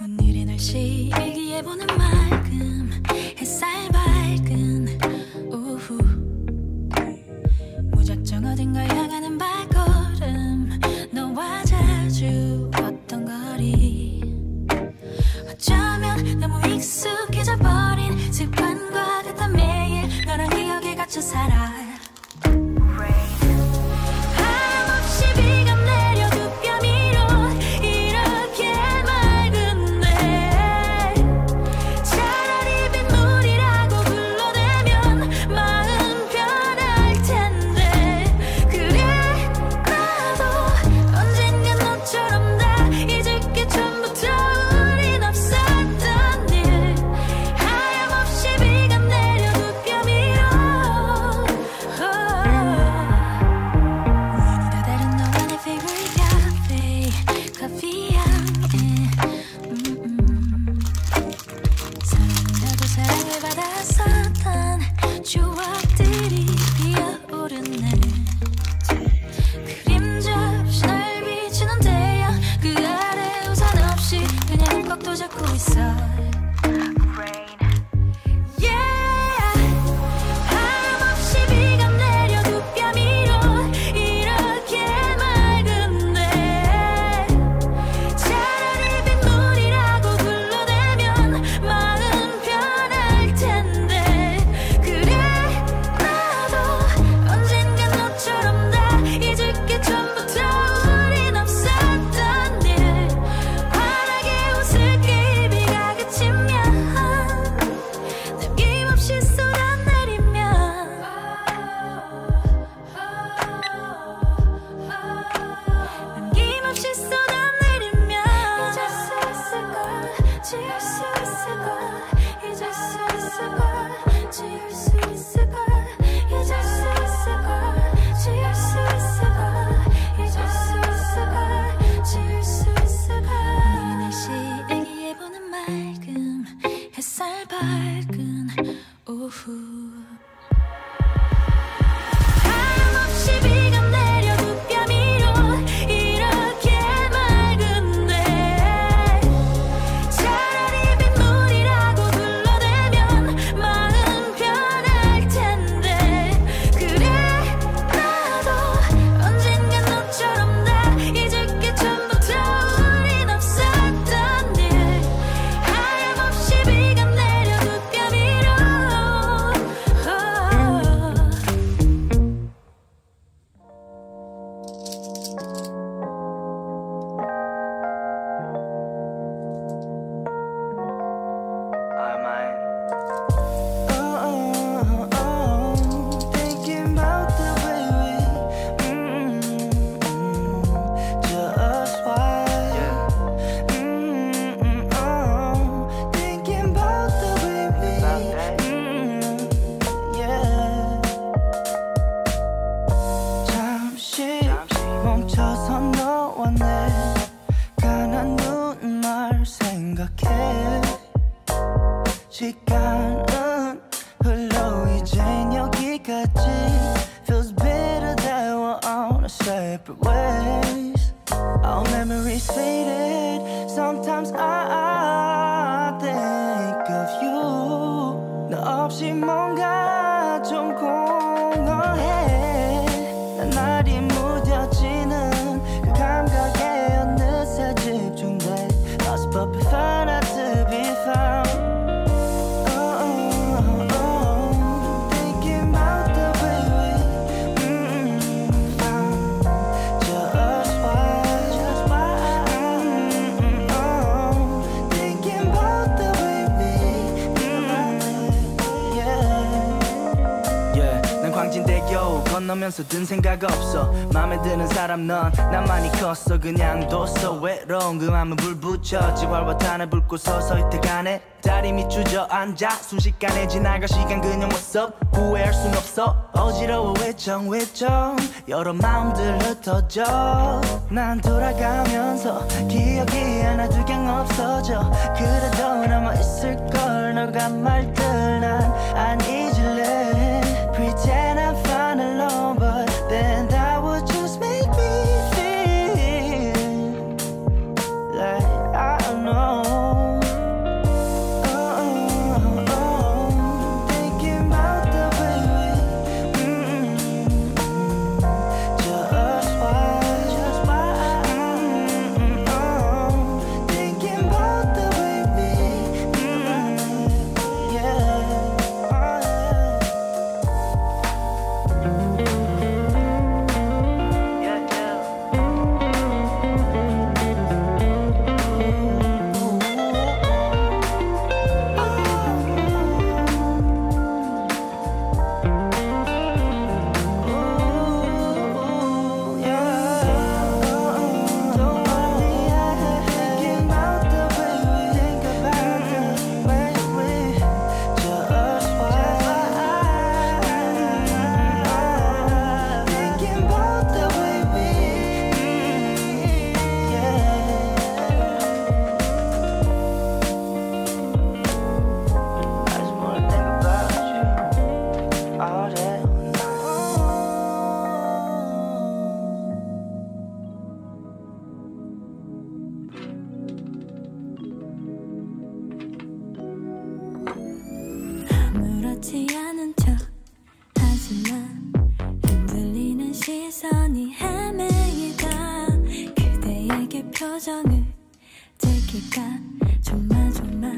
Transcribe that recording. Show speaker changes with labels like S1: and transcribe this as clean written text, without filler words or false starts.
S1: 오늘의 날씨 일기예보는 맑음 햇살 밝은 오후 무작정 어딘가 향하는 발걸음 너와 자주 걷던 거리 어쩌면 너무 익숙해져 버린 습관과 같아 매일 너랑 기억에 갇혀 살아
S2: 시간은 흘러 이젠 여기까지 Feels better that we're on a separate ways Our memories faded Sometimes I think of you 너 없이 뭔가 좀 공허해 난 날이 무뎌지는 그 감각에 어느새 집중돼 Lost but found out to be found 건너면서 든 생각 없어 맘에 드는 사람 넌 나만이 컸어 그냥 뒀어 외로운 그 맘에 불 붙여 지활과 탄을 붉고 서서히 태가네 다리 밑 주저앉아 순식간에 지나가 시간 그냥 what's up 후회할 순 없어 어지러워 외정 여러 마음들 흩어져 난 돌아가면서 기억이 하나 두 경 없어져 그래도 남아있을걸 너가 말들 난 안 잊을래 Pretend I'm fine alone but then that would just make me feel like I don't know
S1: 아무렇지 않은 척 하지만 흔들리는 시선이 헤매이다 그대에게 표정을 들킬까 조마조마